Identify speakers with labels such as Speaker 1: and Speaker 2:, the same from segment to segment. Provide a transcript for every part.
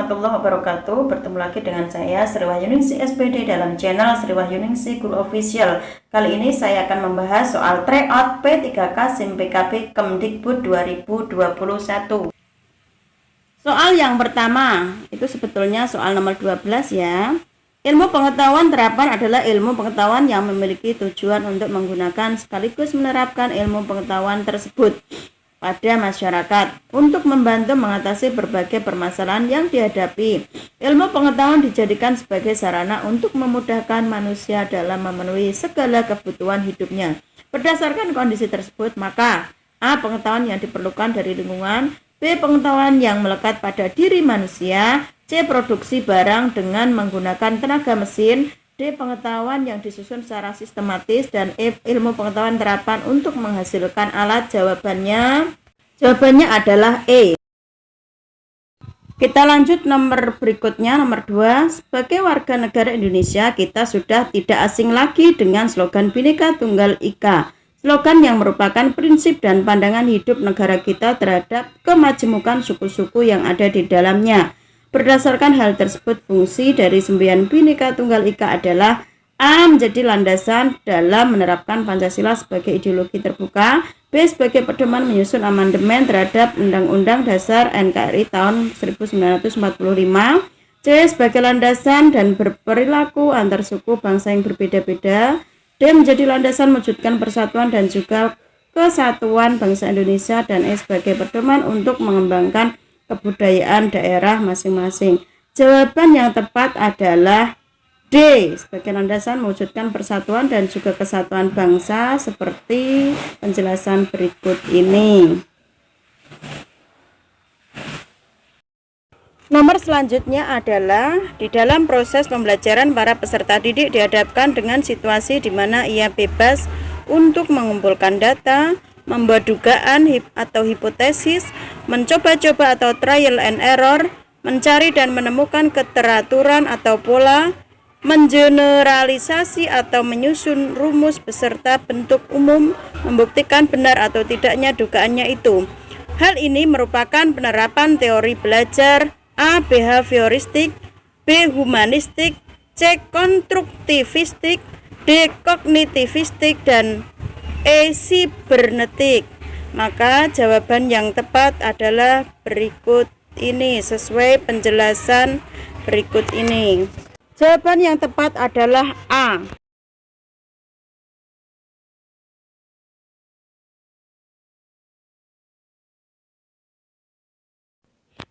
Speaker 1: warahmatullahi wabarakatuh. Bertemu lagi dengan saya Sri Wahyuningsih SPD dalam channel Sri Wahyuningsih Guru Official. Kali ini saya akan membahas soal tryout P3K SIM PKB Kemdikbud 2021. Soal yang pertama itu sebetulnya soal nomor 12 ya. Ilmu pengetahuan terapan adalah ilmu pengetahuan yang memiliki tujuan untuk menggunakan sekaligus menerapkan ilmu pengetahuan tersebut pada masyarakat untuk membantu mengatasi berbagai permasalahan yang dihadapi. Ilmu pengetahuan dijadikan sebagai sarana untuk memudahkan manusia dalam memenuhi segala kebutuhan hidupnya. Berdasarkan kondisi tersebut, maka A. Pengetahuan yang diperlukan dari lingkungan, B. Pengetahuan yang melekat pada diri manusia, C. Produksi barang dengan menggunakan tenaga mesin, D. Pengetahuan yang disusun secara sistematis, dan E. Ilmu pengetahuan terapan untuk menghasilkan alat. Jawabannya adalah E. Kita lanjut nomor berikutnya, nomor 2. Sebagai warga negara Indonesia, kita sudah tidak asing lagi dengan slogan Bhinneka Tunggal Ika. Slogan yang merupakan prinsip dan pandangan hidup negara kita terhadap kemajemukan suku-suku yang ada di dalamnya. Berdasarkan hal tersebut, fungsi dari semboyan Bhinneka Tunggal Ika adalah A. Menjadi landasan dalam menerapkan Pancasila sebagai ideologi terbuka, B. Sebagai pedoman menyusun amandemen terhadap Undang-Undang Dasar NKRI tahun 1945, C. Sebagai landasan dan berperilaku antar suku bangsa yang berbeda-beda, D. Menjadi landasan mewujudkan persatuan dan juga kesatuan bangsa Indonesia, dan E. Sebagai pedoman untuk mengembangkan kebudayaan daerah masing-masing. Jawaban yang tepat adalah D. Sebagai landasan mewujudkan persatuan dan juga kesatuan bangsa seperti penjelasan berikut ini. Nomor selanjutnya adalah di dalam proses pembelajaran para peserta didik dihadapkan dengan situasi di mana ia bebas untuk mengumpulkan data, membuat dugaan atau hipotesis, mencoba-coba atau trial and error, mencari dan menemukan keteraturan atau pola, mengeneralisasi atau menyusun rumus beserta bentuk umum, membuktikan benar atau tidaknya dugaannya itu. Hal ini merupakan penerapan teori belajar A. Behavioristik, B. Humanistik, C. Konstruktivistik, D. Kognitivistik, dan E. Sibernetik. Maka jawaban yang tepat adalah berikut ini sesuai penjelasan berikut ini. Jawaban yang tepat adalah A.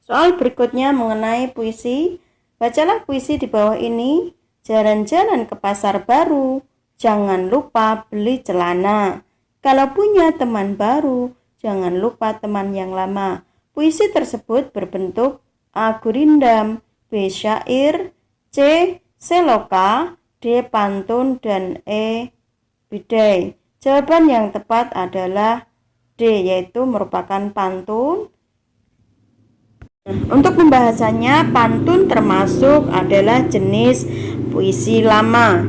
Speaker 1: Soal berikutnya mengenai puisi. Bacalah puisi di bawah ini. Jalan-jalan ke pasar baru, jangan lupa beli celana. Kalau punya teman baru, jangan lupa teman yang lama. Puisi tersebut berbentuk A. Gurindam, B. Syair, C. Seloka, D. Pantun, dan E. Bidai. Jawaban yang tepat adalah D, yaitu merupakan pantun. Untuk pembahasannya, pantun termasuk adalah jenis puisi lama.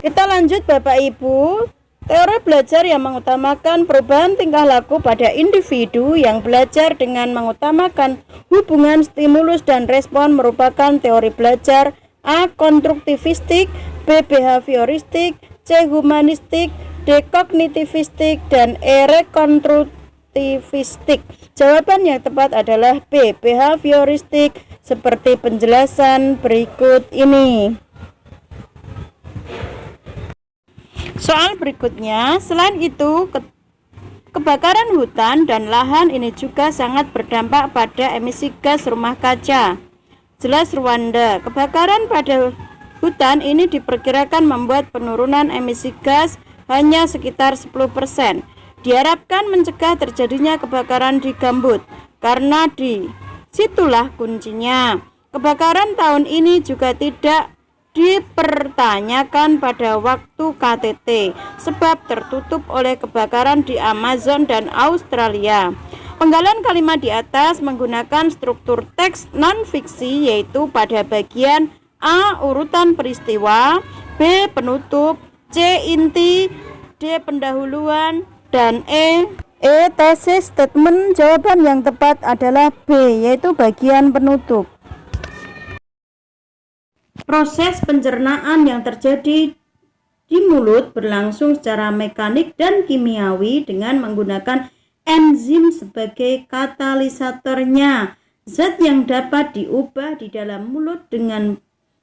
Speaker 1: Kita lanjut Bapak Ibu. Teori belajar yang mengutamakan perubahan tingkah laku pada individu yang belajar dengan mengutamakan hubungan stimulus dan respon merupakan teori belajar A. Konstruktivistik, B. Behavioristik, C. Humanistik, D. Kognitivistik, dan E. Rekonstruktivistik. Jawaban yang tepat adalah B. Behavioristik seperti penjelasan berikut ini. Soal berikutnya, selain itu kebakaran hutan dan lahan ini juga sangat berdampak pada emisi gas rumah kaca. Jelas Rwanda, kebakaran pada hutan ini diperkirakan membuat penurunan emisi gas hanya sekitar 10%. Diharapkan mencegah terjadinya kebakaran di gambut, karena di situlah kuncinya. Kebakaran tahun ini juga tidak dipertanyakan pada waktu KTT sebab tertutup oleh kebakaran di Amazon dan Australia. Penggalan kalimat di atas menggunakan struktur teks non-fiksi, yaitu pada bagian A. Urutan peristiwa, B. Penutup, C. Inti, D. Pendahuluan, dan E. Tesis statement. Jawaban yang tepat adalah B, yaitu bagian penutup. Proses pencernaan yang terjadi di mulut berlangsung secara mekanik dan kimiawi dengan menggunakan enzim sebagai katalisatornya. Zat yang dapat diubah di dalam mulut dengan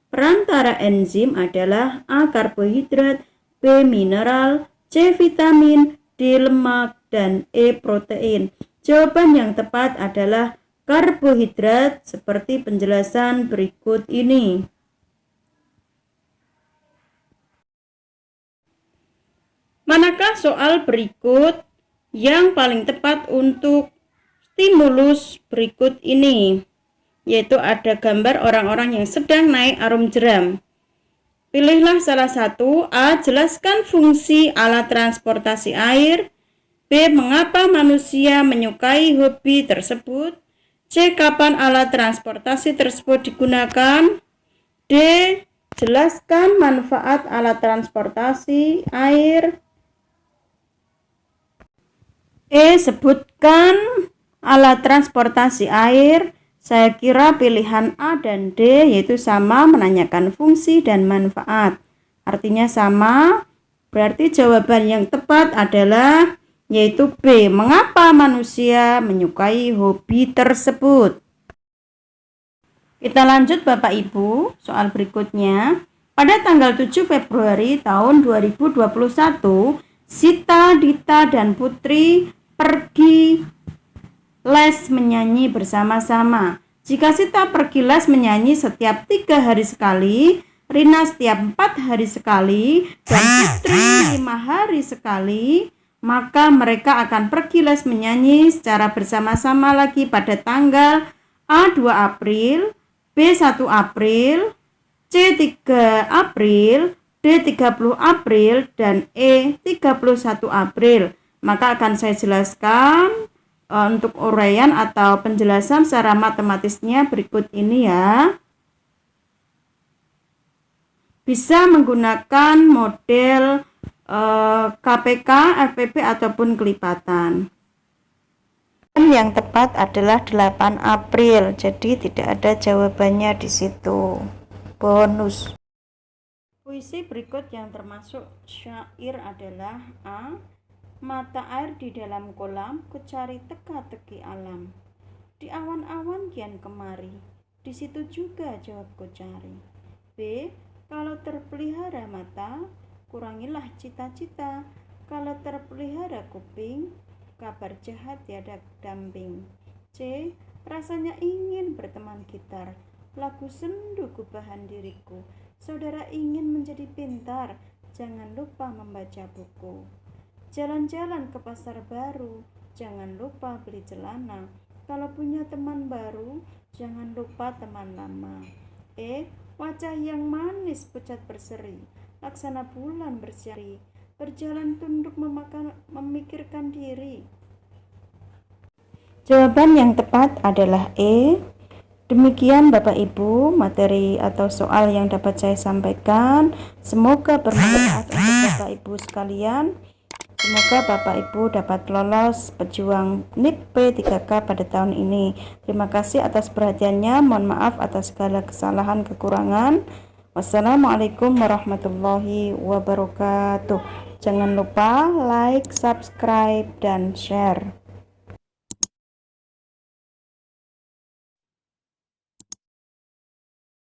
Speaker 1: perantara enzim adalah A. Karbohidrat, B. Mineral, C. Vitamin, D. Lemak, dan E. Protein. Jawaban yang tepat adalah karbohidrat seperti penjelasan berikut ini. Manakah soal berikut yang paling tepat untuk stimulus berikut ini? Yaitu ada gambar orang-orang yang sedang naik arum jeram. Pilihlah salah satu. A. Jelaskan fungsi alat transportasi air. B. Mengapa manusia menyukai hobi tersebut. C. Kapan alat transportasi tersebut digunakan. D. Jelaskan manfaat alat transportasi air. E. Sebutkan alat transportasi air. Saya kira pilihan A dan D yaitu sama, menanyakan fungsi dan manfaat. Artinya sama, berarti jawaban yang tepat adalah yaitu B. Mengapa manusia menyukai hobi tersebut? Kita lanjut Bapak Ibu, soal berikutnya. Pada tanggal 7 Februari tahun 2021, Sita, Dita, dan Putri pergi les menyanyi bersama-sama. Jika Sita pergi les menyanyi setiap 3 hari sekali, Rina setiap 4 hari sekali, dan Putri 5 hari sekali, maka mereka akan pergi les menyanyi secara bersama-sama lagi pada tanggal A. 2 April, B. 1 April, C. 3 April, D. 30 April, dan E. 31 April. Maka akan saya jelaskan untuk uraian atau penjelasan secara matematisnya berikut ini ya. Bisa menggunakan model KPK, FPP ataupun kelipatan. Yang tepat adalah 8 April. Jadi tidak ada jawabannya di situ. Bonus. Puisi berikut yang termasuk syair adalah A. Mata air di dalam kolam, ku cari teka-teki alam. Di awan-awan kian kemari, di situ juga jawabku cari. B. Kalau terpelihara mata, kurangilah cita-cita. Kalau terpelihara kuping, kabar jahat tiada damping. C. Rasanya ingin berteman gitar, lagu sendu gubahan diriku. Saudara ingin menjadi pintar, jangan lupa membaca buku. Jalan-jalan ke pasar baru, jangan lupa beli celana. Kalau punya teman baru, jangan lupa teman lama. E. Wajah yang manis pucat berseri, laksana bulan bersiari, berjalan tunduk memikirkan diri. Jawaban yang tepat adalah E. Demikian Bapak Ibu materi atau soal yang dapat saya sampaikan. Semoga bermanfaat untuk Bapak Ibu sekalian. Semoga Bapak Ibu dapat lolos pejuang NIP P3K pada tahun ini. Terima kasih atas perhatiannya. Mohon maaf atas segala kesalahan kekurangan. Wassalamualaikum warahmatullahi wabarakatuh. Jangan lupa like, subscribe, dan share.